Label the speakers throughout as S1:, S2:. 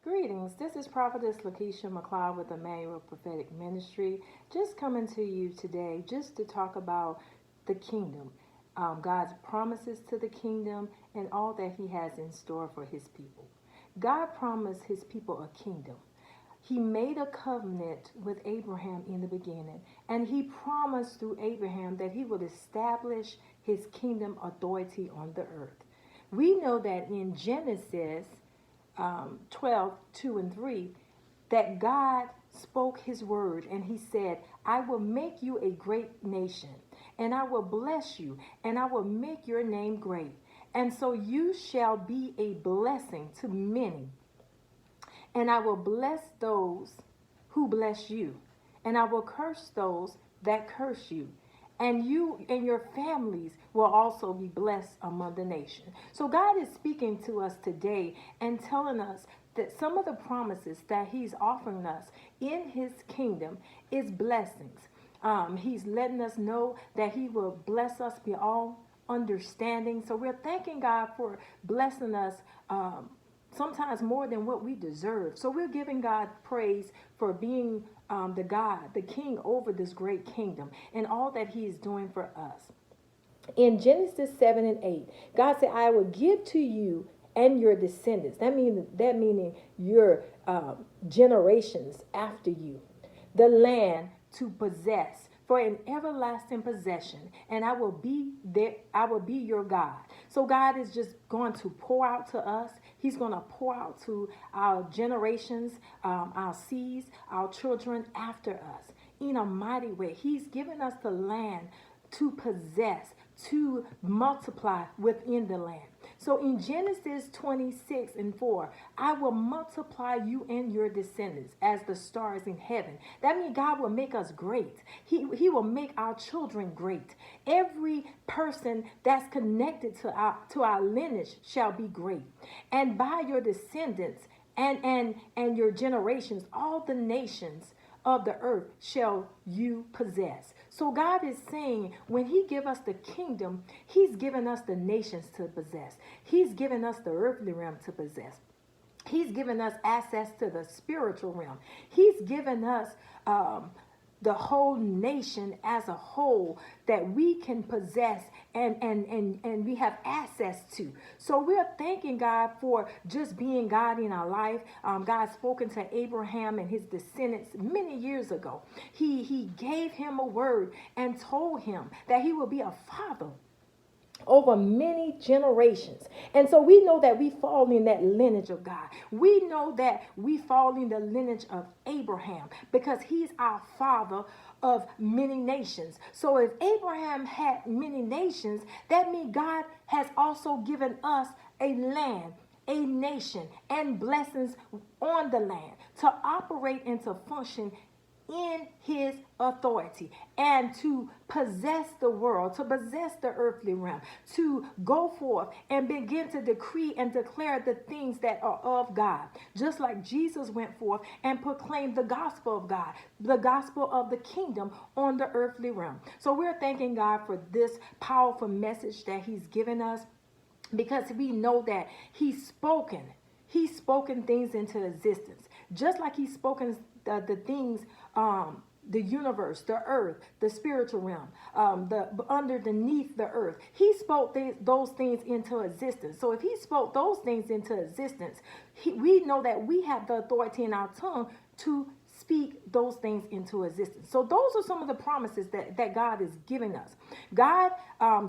S1: Greetings. This is Prophetess Lakeisha McLeod with Emmanuel Prophetic Ministry. Just coming to you today just to talk about the kingdom, God's promises to the kingdom, and all that He has in store for His people. God promised His people a kingdom. He made a covenant with Abraham in the beginning, and He promised through Abraham that He would establish His kingdom authority on the earth. We know that in Genesis 12, 2 and 3, that God spoke His word and He said, I will make you a great nation, and I will bless you, and I will make your name great. And so you shall be a blessing to many. And I will bless those who bless you, and I will curse those that curse you. And you and your families will also be blessed among the nation. So God is speaking to us today and telling us that some of the promises that He's offering us in His kingdom is blessings. He's letting us know that He will bless us beyond understanding. So we're thanking God for blessing us. Sometimes more than what we deserve. So we're giving God praise for being the God, the King over this great kingdom and all that He is doing for us. In Genesis 7 and 8, God said, I will give to you and your descendants. That meaning your generations after you, the land to possess for an everlasting possession, and I will be there. I will be your God. So God is just going to pour out to us. He's going to pour out to our generations, our seeds, our children after us in a mighty way. He's given us the land to possess, to multiply within the land. So in Genesis 26 and 4, I will multiply you and your descendants as the stars in heaven. That means God will make us great. He will make our children great. Every person that's connected to our lineage shall be great. And by your descendants and your generations, all the nations of the earth shall you possess. So God is saying when He give us the kingdom, He's given us the nations to possess. He's given us the earthly realm to possess. He's given us access to the spiritual realm. He's given us the whole nation as a whole that we can possess and we have access to. So we're thanking God for just being God in our life. God spoken to Abraham and his descendants many years ago. He gave him a word and told him that he will be a father over many generations. And so we know that we fall in that lineage of God. We know that we fall in the lineage of Abraham because he's our father of many nations. So if Abraham had many nations, that means God has also given us a land, a nation, and blessings on the land to operate and to function in His authority and to possess the world, to possess the earthly realm, to go forth and begin to decree and declare the things that are of God. Just like Jesus went forth and proclaimed the gospel of God, the gospel of the kingdom on the earthly realm. So we're thanking God for this powerful message that He's given us because we know that He's spoken things into existence. Just like He's spoken the things, the universe, the earth, the spiritual realm, the underneath the earth. He spoke those things into existence. So if He spoke those things into existence, we know that we have the authority in our tongue to speak those things into existence. So those are some of the promises that God is giving us. God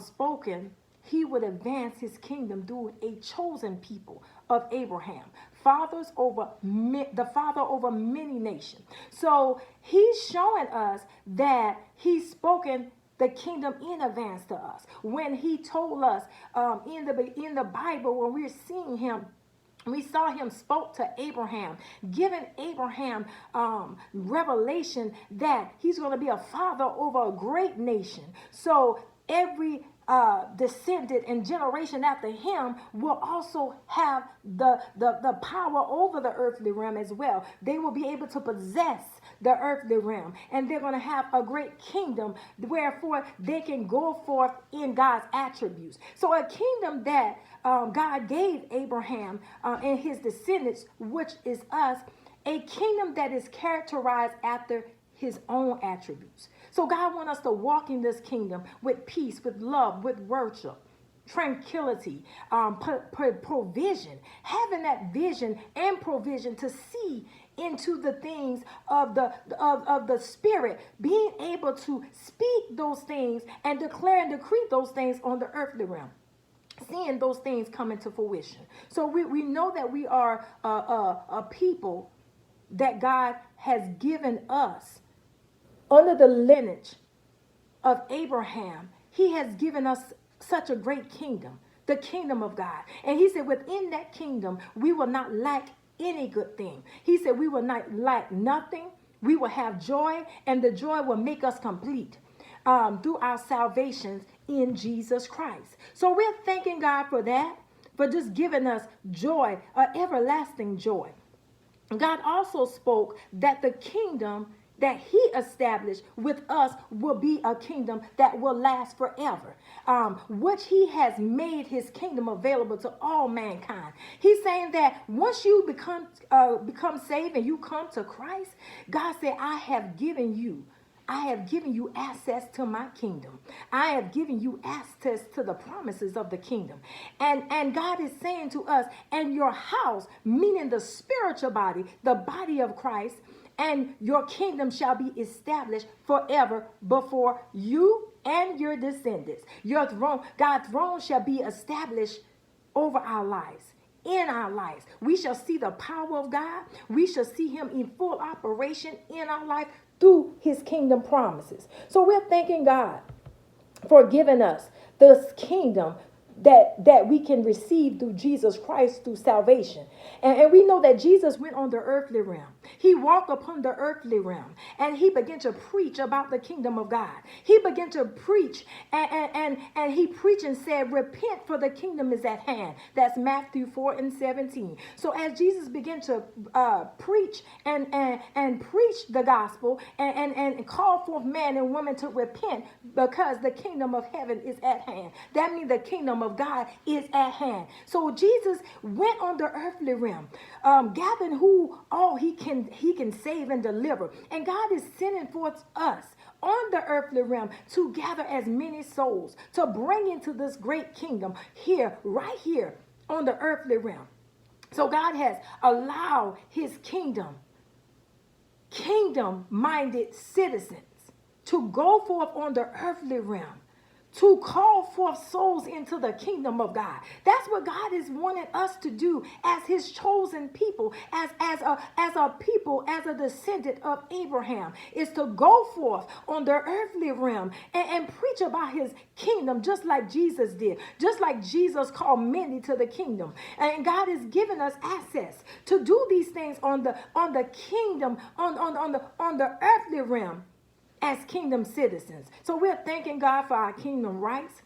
S1: spoken He would advance His kingdom through a chosen people of Abraham, the father over many nations. So He's showing us that He's spoken the kingdom in advance to us. When He told us in the Bible, when we're seeing Him, we saw Him spoke to Abraham, giving Abraham revelation that he's going to be a father over a great nation. So every descendant and generation after him will also have the power over the earthly realm as well. They will be able to possess the earthly realm, and they're going to have a great kingdom, wherefore they can go forth in God's attributes. So a kingdom that God gave Abraham and his descendants, which is us, a kingdom that is characterized after his own attributes. So God wants us to walk in this kingdom with peace, with love, with worship, tranquility, provision, having that vision and provision to see into the things of the spirit, being able to speak those things and declare and decree those things on the earthly realm, seeing those things come into fruition. So we know that we are a people that God has given us under the lineage of Abraham. He has given us such a great kingdom, the kingdom of God. And he said within that kingdom, we will not lack any good thing. He said we will not lack nothing. We will have joy, and the joy will make us complete through our salvations in Jesus Christ. So we're thanking God for that, for just giving us joy, everlasting joy. God also spoke that the kingdom that he established with us will be a kingdom that will last forever, which he has made his kingdom available to all mankind. He's saying that once you become saved and you come to Christ, God said, I have given you access to my kingdom. I have given you access to the promises of the kingdom. And God is saying to us, and your house, meaning the spiritual body, the body of Christ, and your kingdom shall be established forever before you and your descendants. Your throne, God's throne shall be established over our lives. In our lives, we shall see the power of God. We shall see him in full operation in our life through his kingdom promises. So we're thanking God for giving us this kingdom that we can receive through Jesus Christ, through salvation. And we know that Jesus went on the earthly realm. He walked upon the earthly realm, and he began to preach about the kingdom of God. He began to preach, and he preached and said, repent, for the kingdom is at hand. That's Matthew 4:17. So as Jesus began to preach and preach the gospel and call forth men and women to repent, because the kingdom of heaven is at hand. That means the kingdom of God is at hand. So Jesus went on the earthly realm, gathering who all he can save and deliver. And God is sending forth us on the earthly realm to gather as many souls to bring into this great kingdom here, right here on the earthly realm. So God has allowed his kingdom-minded citizens to go forth on the earthly realm, to call forth souls into the kingdom of God. That's what God is wanting us to do as his chosen people, as a people, as a descendant of Abraham, is to go forth on the earthly realm and preach about his kingdom, just like Jesus did, just like Jesus called many to the kingdom. And God has given us access to do these things on the kingdom, on the earthly realm, as kingdom citizens. So we're thanking God for our kingdom rights.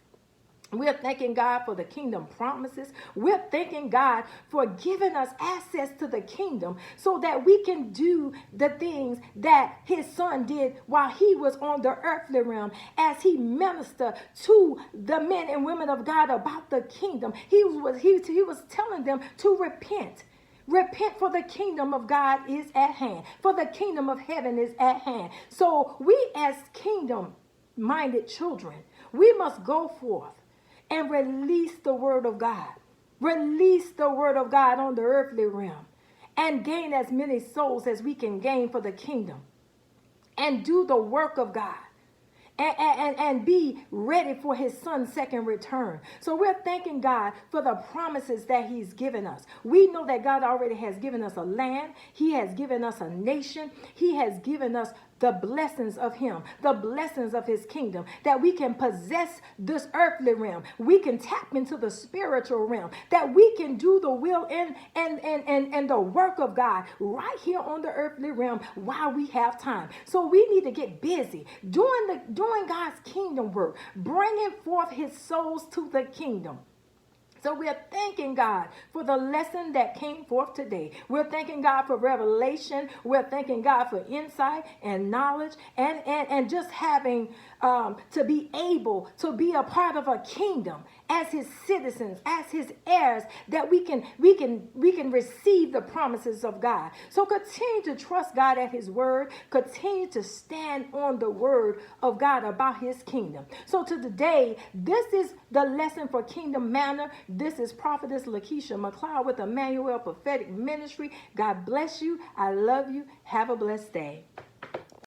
S1: We're thanking God for the kingdom promises. We're thanking God for giving us access to the kingdom so that we can do the things that his son did while he was on the earthly realm, as he ministered to the men and women of God about the kingdom. He was telling them to repent. Repent, for the kingdom of God is at hand. For the kingdom of heaven is at hand. So we as kingdom-minded children, we must go forth and release the word of God. Release the word of God on the earthly realm and gain as many souls as we can gain for the kingdom. And do the work of God. And be ready for his son's second return. So we're thanking God for the promises that he's given us. We know that God already has given us a land. He has given us a nation. He has given us the blessings of him, the blessings of his kingdom, that we can possess this earthly realm. We can tap into the spiritual realm, that we can do the will and the work of God right here on the earthly realm while we have time. So we need to get busy doing God's kingdom work, bringing forth his souls to the kingdom. So we're thanking God for the lesson that came forth today. We're thanking God for revelation. We're thanking God for insight and knowledge and just having to be able to be a part of a kingdom as his citizens, as his heirs, that we can receive the promises of God. So continue to trust God at his word. Continue to stand on the word of God about his kingdom. So to today, this is the lesson for Kingdom Manna. This is Prophetess Lakeisha McLeod with Emmanuel Prophetic Ministry. God bless you. I love you. Have a blessed day.